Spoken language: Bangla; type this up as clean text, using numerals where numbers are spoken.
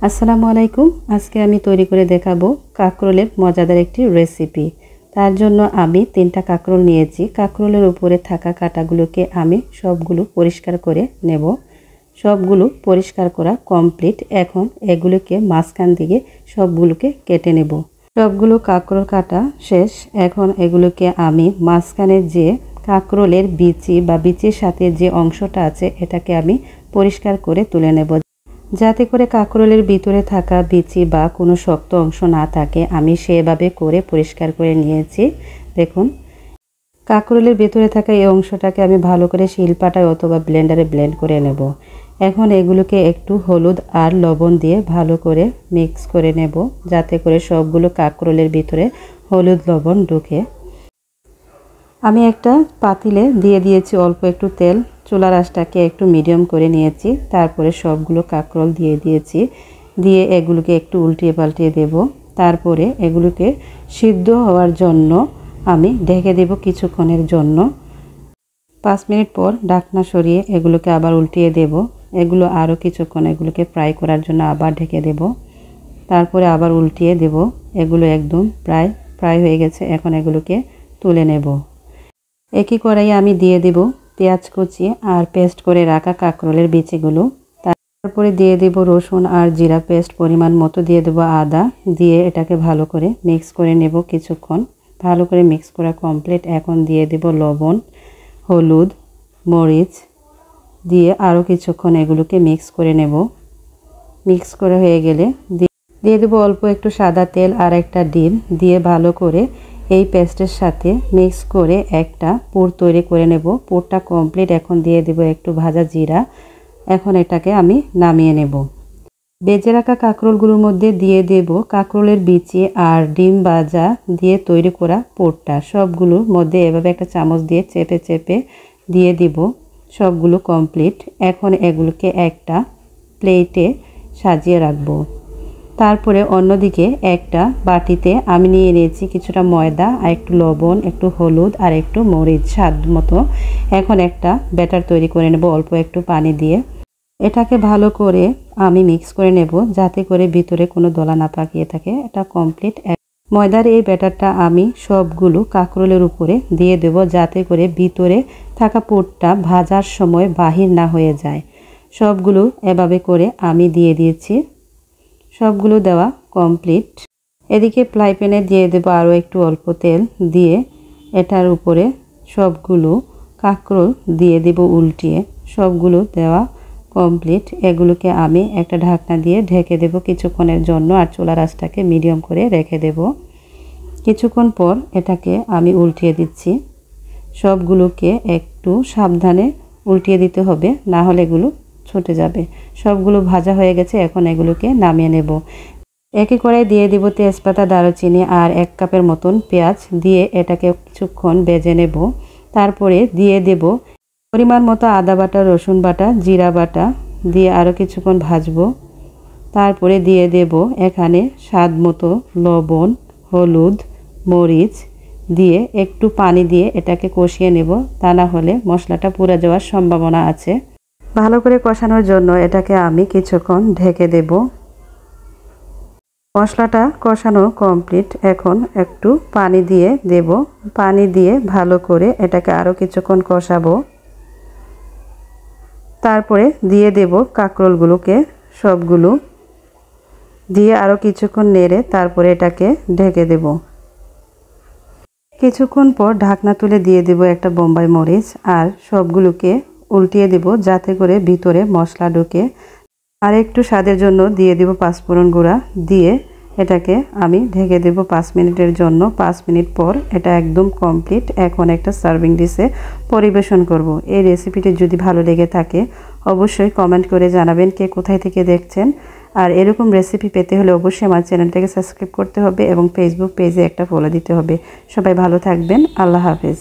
আসসালামু আলাইকুম। আজকে আমি তৈরি করে দেখাবো কাঁকরোলের মজাদার একটি রেসিপি। তার জন্য আমি 3টা কাঁকরোল নিয়েছি। কাঁকরোলের উপরে থাকা কাঁটাগুলোকে আমি সবগুলো পরিষ্কার করে নেব। সবগুলো পরিষ্কার করা কমপ্লিট। এখন এগুলোকে মাঝখান থেকে সবগুলোকে কেটে নেব। সবগুলো কাঁকরোল কাটা শেষ। এখন এগুলোকে আমি মাঝখানে যে কাঁকরোলের বিচি বা বিচির সাথে যে অংশটা আছে এটাকে আমি পরিষ্কার করে তুলে নেব, যাতে করে কাঁকরোলের ভিতরে থাকা বিচি বা কোনো শক্ত অংশ না থাকে। আমি সেভাবে করে পরিষ্কার করে নিয়েছি। দেখুন, কাঁকরোলের ভিতরে থাকা এই অংশটাকে আমি ভালো করে শিলপাটায় অথবা ব্লেন্ডারে ব্লেন্ড করে নেব। এখন এগুলোকে একটু হলুদ আর লবণ দিয়ে ভালো করে মিক্স করে নেব, যাতে করে সবগুলো কাঁকরোলের ভিতরে হলুদ লবণ ঢুকে। আমি একটা পাতিলে দিয়ে দিয়েছি অল্প একটু তেল। চুলার আঁচটাকে একটু মিডিয়াম করে নিয়েছি। তারপরে সবগুলো কাঁকরোল দিয়ে দিয়েছি। দিয়ে এগুলোকে একটু উল্টিয়ে পাল্টিয়ে দেব। তারপরে এগুলোকে সিদ্ধ হওয়ার জন্য আমি ঢেকে দেব কিছুক্ষণের জন্য। 5 মিনিট পর ঢাকনা সরিয়ে এগুলোকে আবার উল্টিয়ে দেব। এগুলো আরও কিছুক্ষণ এগুলোকে ফ্রাই করার জন্য আবার ঢেকে দেব। তারপরে আবার উল্টিয়ে দেব। এগুলো একদম প্রায় ফ্রাই হয়ে গেছে। এখন এগুলোকে তুলে নেব। একই কড়াইয়ে আমি দিয়ে দেব পেঁয়াজ কুচি আর পেস্ট করে রাখা কাঁকরোলের বিচিগুলো। তারপরে দিয়ে দেব রসুন আর জিরা পেস্ট পরিমাণ মতো, দিয়ে দেব আদা, দিয়ে এটাকে ভালো করে মিক্স করে নেব কিছুক্ষণ। ভালো করে মিক্স করা কমপ্লিট। এখন দিয়ে দেব লবণ, হলুদ, মরিচ, দিয়ে আরও কিছুক্ষণ এগুলোকে মিক্স করে নেব। মিক্স করে হয়ে গেলে দিয়ে দেব অল্প একটু সাদা তেল আর একটা ডিম, দিয়ে ভালো করে এই পেস্টের সাথে মিক্স করে একটা পুর তৈরি করে নেব। পুরটা কমপ্লিট। এখন দিয়ে দেব একটু ভাজা জিরা। এখন এটাকে আমি নামিয়ে নেব। বেজে রাখা কাঁকরোলগুলোর মধ্যে দিয়ে দেব কাঁকরোলের বিচি আর ডিম ভাজা দিয়ে তৈরি করা পুরটা। সবগুলোর মধ্যে এভাবে একটা চামচ দিয়ে চেপে চেপে দিয়ে দিব। সবগুলো কমপ্লিট। এখন এগুলোকে একটা প্লেটে সাজিয়ে রাখবো। তারপরে অন্যদিকে একটা বাটিতে আমি নিয়ে নিয়েছি কিছুটা ময়দা আর একটু লবণ, একটু হলুদ আর একটু মরিচ স্বাদ মতো। এখন একটা ব্যাটার তৈরি করে নেব অল্প একটু পানি দিয়ে। এটাকে ভালো করে আমি মিক্স করে নেব, যাতে করে ভিতরে কোনো দলা না পাকিয়ে থাকে। এটা কমপ্লিট। ময়দার এই ব্যাটারটা আমি সবগুলো কাঁকরোলের উপরে দিয়ে দেব, যাতে করে ভিতরে থাকা পুরটা ভাজার সময় বাহির না হয়ে যায়। সবগুলো এভাবে করে আমি দিয়ে দিয়েছি। সবগুলো দেওয়া কমপ্লিট। এদিকে ফ্রাই প্যানে দিয়ে দেবো আরও একটু অল্প তেল, দিয়ে এটার উপরে সবগুলো কাঁকরোল দিয়ে দেব উল্টিয়ে। সবগুলো দেওয়া কমপ্লিট। এগুলোকে আমি একটা ঢাকনা দিয়ে ঢেকে দেব কিছুক্ষণের জন্য, আর চুলার আঁচটাকে মিডিয়াম করে রেখে দেব। কিছুক্ষণ পর এটাকে আমি উল্টিয়ে দিচ্ছি। সবগুলোকে একটু সাবধানে উল্টিয়ে দিতে হবে, না হলে এগুলো ছুটে যাবে। সবগুলো ভাজা হয়ে গেছে। এখন এগুলোকে নামিয়ে নেব। একই কড়াই দিয়ে দিব তেজপাতা, দারুচিনি আর 1 কাপের মতন পেঁয়াজ, দিয়ে এটাকে কিছুক্ষণ ভেজে নেব। তারপরে দিয়ে দেব পরিমাণ মতো আদা বাটা, রসুন বাটা, জিরা বাটা, দিয়ে আরও কিছুক্ষণ ভাজবো। তারপরে দিয়ে দেব এখানে স্বাদ মতো লবণ, হলুদ, মরিচ, দিয়ে একটু পানি দিয়ে এটাকে কষিয়ে নেব, তা না হলে মশলাটা পুড়ে যাওয়ার সম্ভাবনা আছে। ভালো করে কষানোর জন্য এটাকে আমি কিছুক্ষণ ঢেকে দেব। মশলাটা কষানো কমপ্লিট। এখন একটু পানি দিয়ে দেব। পানি দিয়ে ভালো করে এটাকে আরও কিছুক্ষণ কষাবো। তারপরে দিয়ে দেব কাঁকরোলগুলোকে সবগুলো, দিয়ে আরও কিছুক্ষণ নেড়ে তারপরে এটাকে ঢেকে দেব। কিছুক্ষণ পর ঢাকনা তুলে দিয়ে দেব একটা বোম্বাই মরিচ, আর সবগুলোকে উল্টিয়ে দেব, যাতে করে ভিতরে মশলা ঢুকে। আর একটু স্বাদের জন্য দিয়ে দেব পাঁচফোড়ন গুঁড়া, দিয়ে এটাকে আমি ঢেকে দেব 5 মিনিটের জন্য। 5 মিনিট পর এটা একদম কমপ্লিট। এখন একটা সার্ভিং ডিশে পরিবেশন করব। এই রেসিপিটি যদি ভালো লেগে থাকে অবশ্যই কমেন্ট করে জানাবেন কে কোথায় থেকে দেখছেন। আর এরকম রেসিপি পেতে হলে অবশ্যই আমার চ্যানেলটাকে সাবস্ক্রাইব করতে হবে এবং ফেসবুক পেজে একটা ফলো দিতে হবে। সবাই ভালো থাকবেন। আল্লাহ হাফেজ।